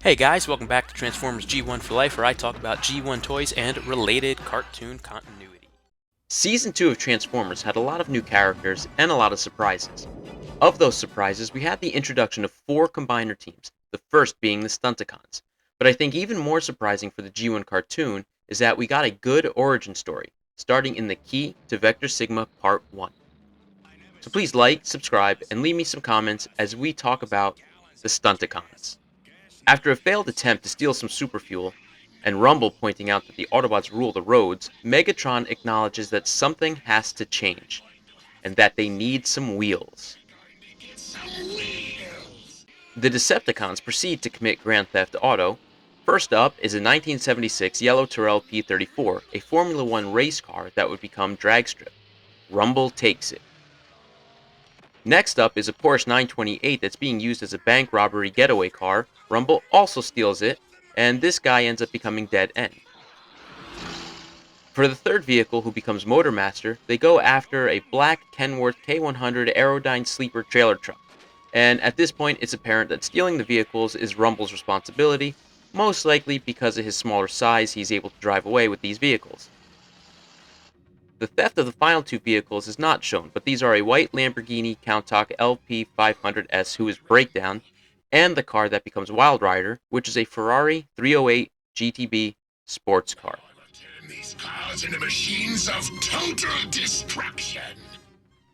Hey guys, welcome back to Transformers G1 for Life, where I talk about G1 toys and related cartoon continuity. Season 2 of Transformers had a lot of new characters and a lot of surprises. Of those surprises, we had the introduction of 4 combiner teams, the first being the Stunticons. But I think even more surprising for the G1 cartoon is that we got a good origin story, starting in the Key to Vector Sigma Part 1. So please like, subscribe, and leave me some comments as we talk about the Stunticons. After a failed attempt to steal some super fuel, and Rumble pointing out that the Autobots rule the roads, Megatron acknowledges that something has to change, and that they need some wheels. The Decepticons proceed to commit Grand Theft Auto. First up is a 1976 yellow Tyrrell P-34, a Formula One race car that would become Dragstrip. Rumble takes it. Next up is a Porsche 928 that's being used as a bank robbery getaway car. Rumble also steals it, and this guy ends up becoming Dead End. For the third vehicle, who becomes Motormaster, they go after a black Kenworth K100 Aerodyne sleeper trailer truck. And at this point, it's apparent that stealing the vehicles is Rumble's responsibility, most likely because of his smaller size, he's able to drive away with these vehicles. The theft of the final 2 vehicles is not shown, but these are a white Lamborghini Countach LP500S, who is Breakdown, and the car that becomes Wildrider, which is a Ferrari 308 GTB sports car. Turn these cars into machines of total destruction.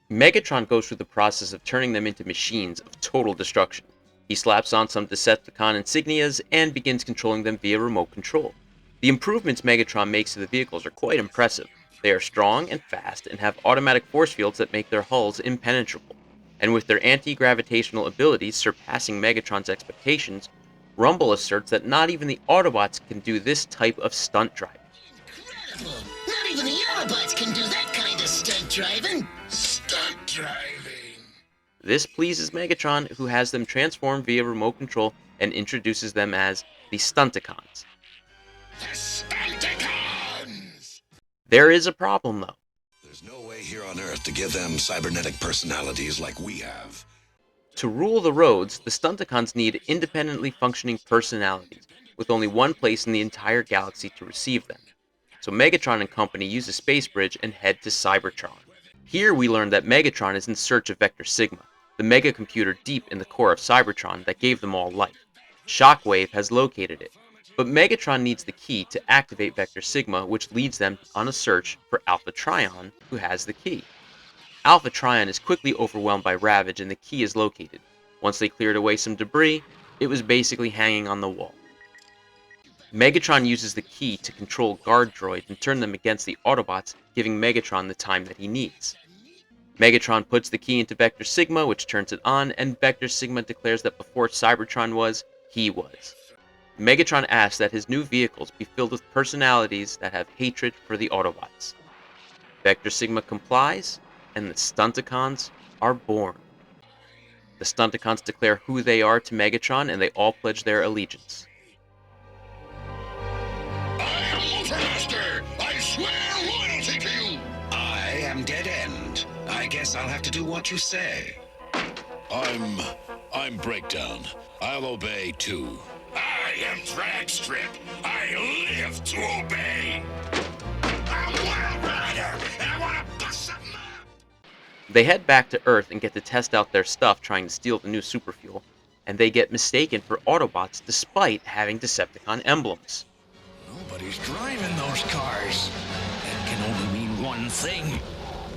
Megatron goes through the process of turning them into machines of total destruction. He slaps on some Decepticon insignias and begins controlling them via remote control. The improvements Megatron makes to the vehicles are quite impressive. They are strong and fast and have automatic force fields that make their hulls impenetrable. And with their anti-gravitational abilities surpassing Megatron's expectations, Rumble asserts that not even the Autobots can do this type of stunt driving. Incredible! Not even the Aerialbots can do that kind of stunt driving! Stunt driving. This pleases Megatron, who has them transform via remote control and introduces them as the Stunticons. The Stunticons! There is a problem, though. There's no way here on Earth to give them cybernetic personalities like we have. To rule the roads, the Stunticons need independently functioning personalities, with only one place in the entire galaxy to receive them. So Megatron and company use a space bridge and head to Cybertron. Here we learn that Megatron is in search of Vector Sigma, the mega computer deep in the core of Cybertron that gave them all life. Shockwave has located it, but Megatron needs the key to activate Vector Sigma, which leads them on a search for Alpha Trion, who has the key. Alpha Trion is quickly overwhelmed by Ravage and the key is located. Once they cleared away some debris, it was basically hanging on the wall. Megatron uses the key to control guard droids and turn them against the Autobots, giving Megatron the time that he needs. Megatron puts the key into Vector Sigma, which turns it on, and Vector Sigma declares that before Cybertron was, he was. Megatron asks that his new vehicles be filled with personalities that have hatred for the Autobots. Vector Sigma complies, and the Stunticons are born. The Stunticons declare who they are to Megatron, and they all pledge their allegiance. I am Motormaster! I swear loyalty to you! I am Dead End. I guess I'll have to do what you say. I'm Breakdown. I'll obey too. I am Dragstrip. I live to obey. I'm Wildrider, and I want to bust something up. They head back to Earth and get to test out their stuff trying to steal the new superfuel, and they get mistaken for Autobots despite having Decepticon emblems. Nobody's driving those cars. That can only mean one thing.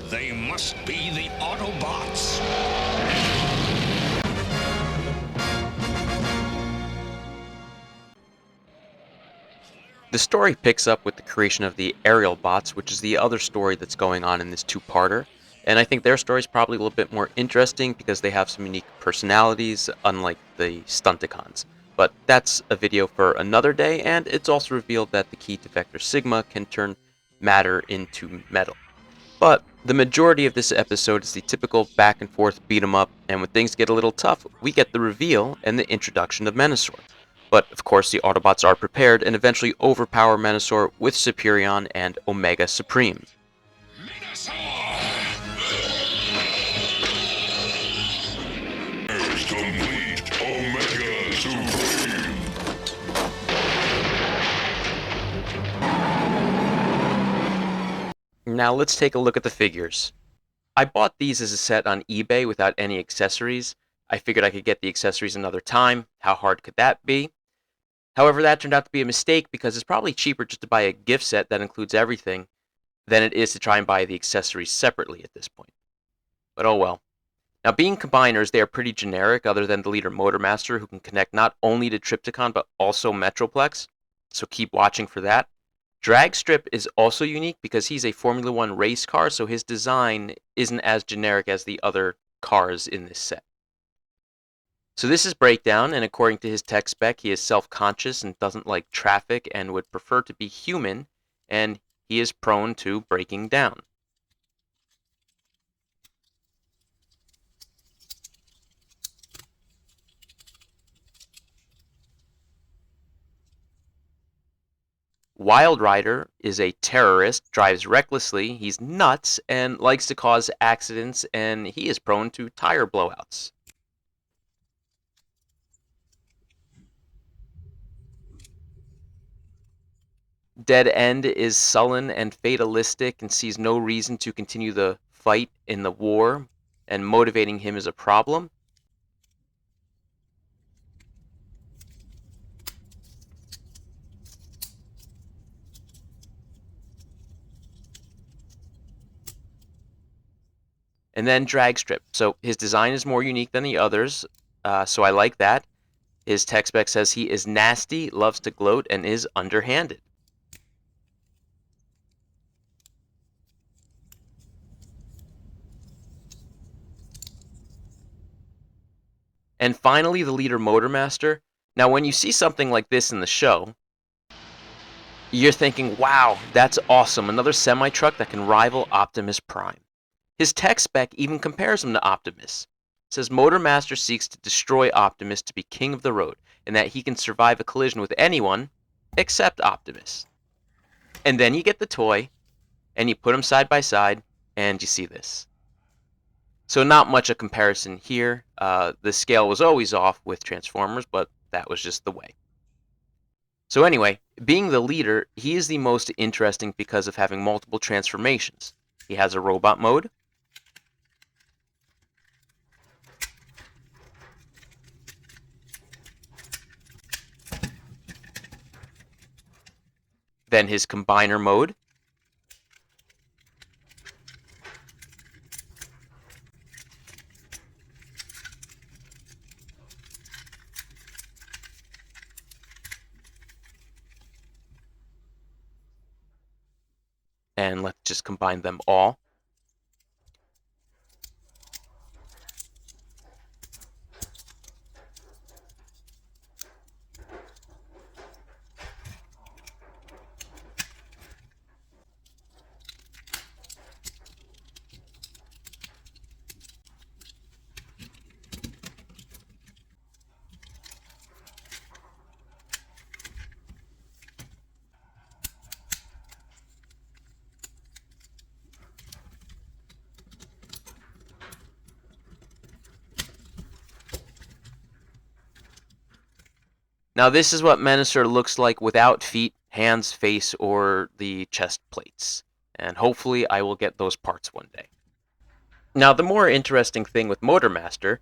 They must be the Autobots. The story picks up with the creation of the Aerialbots, which is the other story that's going on in this 2-parter. And I think their story is probably a little bit more interesting because they have some unique personalities, unlike the Stunticons. But that's a video for another day, and it's also revealed that the key to Vector Sigma can turn matter into metal. But the majority of this episode is the typical back and forth beat 'em up, and when things get a little tough, we get the reveal and the introduction of Menasor. But of course the Autobots are prepared and eventually overpower Menasor with Superion and Omega Supreme. Menasor! Complete Omega Supreme! Now let's take a look at the figures. I bought these as a set on eBay without any accessories. I figured I could get the accessories another time. How hard could that be? However, that turned out to be a mistake because it's probably cheaper just to buy a gift set that includes everything than it is to try and buy the accessories separately at this point. But oh well. Now, being combiners, they are pretty generic other than the leader Motormaster, who can connect not only to Trypticon but also Metroplex, so keep watching for that. Dragstrip is also unique because he's a Formula 1 race car, so his design isn't as generic as the other cars in this set. So this is Breakdown, and according to his tech spec, he is self-conscious and doesn't like traffic and would prefer to be human, and he is prone to breaking down. Wildrider is a terrorist, drives recklessly, he's nuts, and likes to cause accidents, and he is prone to tire blowouts. Dead End is sullen and fatalistic and sees no reason to continue the fight in the war, and motivating him is a problem. And then Dragstrip. So his design is more unique than the others, so I like that. His tech spec says he is nasty, loves to gloat, and is underhanded. And finally, the leader Motormaster. Now, when you see something like this in the show, you're thinking, wow, that's awesome, another semi-truck that can rival Optimus Prime. His tech spec even compares him to Optimus. It says Motormaster seeks to destroy Optimus to be king of the road, and that he can survive a collision with anyone except Optimus. And then you get the toy, and you put them side by side, and you see this. So not much a comparison here. The scale was always off with Transformers, but that was just the way. So anyway, being the leader, he is the most interesting because of having multiple transformations. He has a robot mode, then his combiner mode, and let's just combine them all. Now this is what Menasor looks like without feet, hands, face, or the chest plates. And hopefully I will get those parts one day. Now the more interesting thing with Motormaster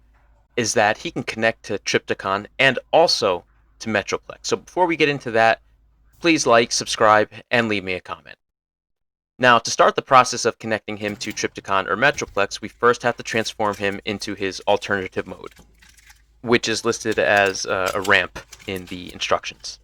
is that he can connect to Trypticon and also to Metroplex. So before we get into that, please like, subscribe, and leave me a comment. Now, to start the process of connecting him to Trypticon or Metroplex, we first have to transform him into his alternative mode, which is listed as a ramp in the instructions.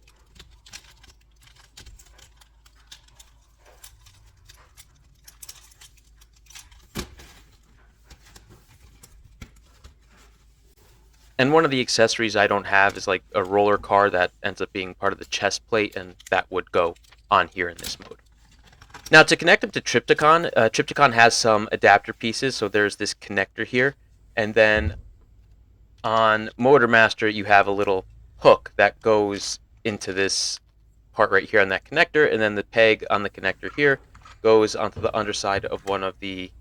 And one of the accessories I don't have is like a roller car that ends up being part of the chest plate, and that would go on here in this mode. Now, to connect him to Trypticon, Trypticon has some adapter pieces, so there's this connector here, and then on Motormaster you have a little hook that goes into this part right here on that connector, and then the peg on the connector here goes onto the underside of one of the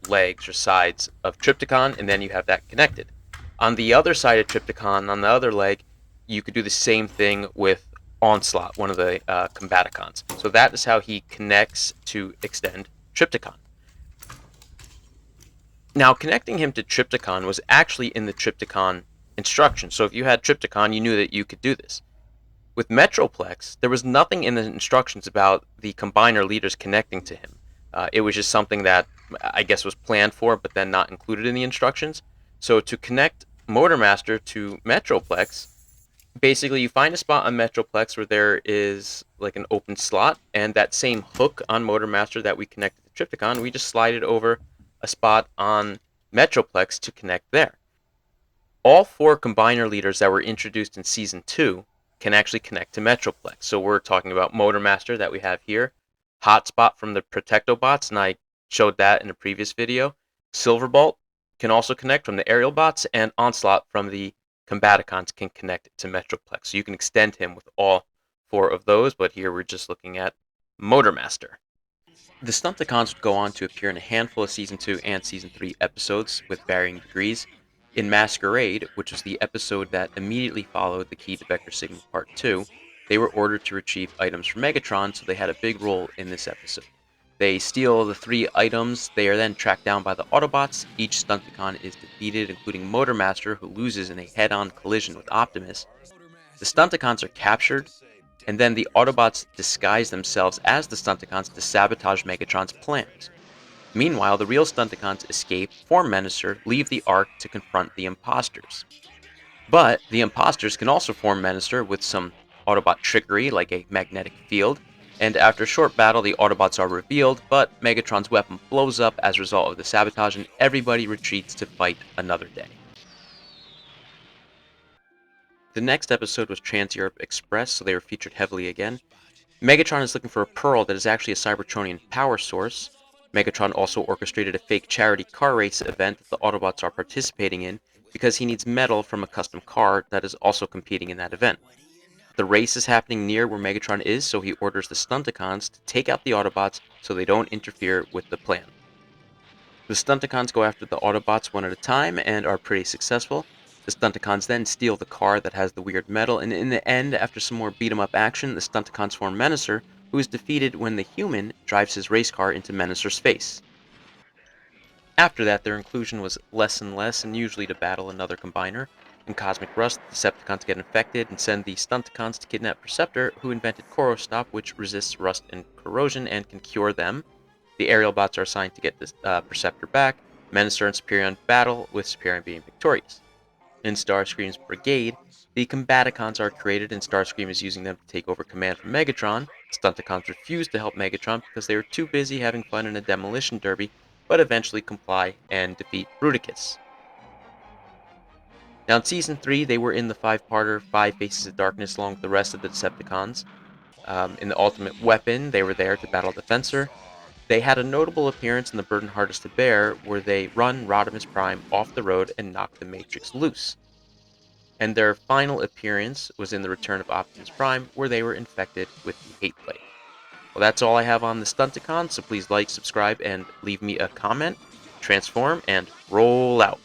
legs or sides of Trypticon, and then you have that connected. On the other side of Trypticon, on the other leg, you could do the same thing with Onslaught, one of the Combaticons. So that is how he connects to extend Trypticon. Now, connecting him to Trypticon was actually in the Trypticon instructions, so if you had Trypticon, you knew that you could do this. With Metroplex, there was nothing in the instructions about the combiner leaders connecting to him. It was just something that I guess was planned for, but then not included in the instructions. So to connect Motormaster to Metroplex, basically you find a spot on Metroplex where there is like an open slot, and that same hook on Motormaster that we connected to Trypticon, we just slide it over a spot on Metroplex to connect there. All 4 combiner leaders that were introduced in Season 2 can actually connect to Metroplex. So we're talking about Motormaster that we have here, Hotspot from the Protectobots, and I showed that in a previous video. Silverbolt can also connect from the Aerialbots, and Onslaught from the Combaticons can connect to Metroplex. So you can extend him with all 4 of those, but here we're just looking at Motormaster. The Stunticons would go on to appear in a handful of Season 2 and Season 3 episodes with varying degrees. In Masquerade, which was the episode that immediately followed the Key to Vector Sigma Part 2, they were ordered to retrieve items from Megatron, so they had a big role in this episode. They steal the 3 items, they are then tracked down by the Autobots, each Stunticon is defeated, including Motormaster, who loses in a head-on collision with Optimus. The Stunticons are captured, and then the Autobots disguise themselves as the Stunticons to sabotage Megatron's plans. Meanwhile, the real Stunticons escape, form Menasor, leave the Ark to confront the imposters. But the imposters can also form Menasor with some Autobot trickery, like a magnetic field, and after a short battle, the Autobots are revealed, but Megatron's weapon blows up as a result of the sabotage, and everybody retreats to fight another day. The next episode was Trans-Europe Express, so they were featured heavily again. Megatron is looking for a pearl that is actually a Cybertronian power source. Megatron also orchestrated a fake charity car race event that the Autobots are participating in because he needs metal from a custom car that is also competing in that event. The race is happening near where Megatron is, so he orders the Stunticons to take out the Autobots so they don't interfere with the plan. The Stunticons go after the Autobots one at a time and are pretty successful. The Stunticons then steal the car that has the weird metal, and in the end, after some more beat-em-up action, the Stunticons form Menasor, who is defeated when the human drives his race car into Menasor's face. After that, their inclusion was less and less, and usually to battle another combiner. In Cosmic Rust, the Decepticons get infected and send the Stunticons to kidnap Perceptor, who invented Corostop, which resists rust and corrosion and can cure them. The Aerialbots are assigned to get the Perceptor back. Menasor and Superion battle, with Superion being victorious. In Starscream's brigade, the Combaticons are created, and Starscream is using them to take over command from Megatron. Stunticons refuse to help Megatron because they are too busy having fun in a demolition derby, but eventually comply and defeat Bruticus. Now in Season 3, they were in the 5-parter 5 Faces of Darkness along with the rest of the Decepticons. In the Ultimate Weapon, they were there to battle Defensor. They had a notable appearance in The Burden Hardest to Bear, where they run Rodimus Prime off the road and knock the Matrix loose. And their final appearance was in The Return of Optimus Prime, where they were infected with the Hate Plague. Well, that's all I have on the Stunticons, so please like, subscribe, and leave me a comment. Transform and roll out.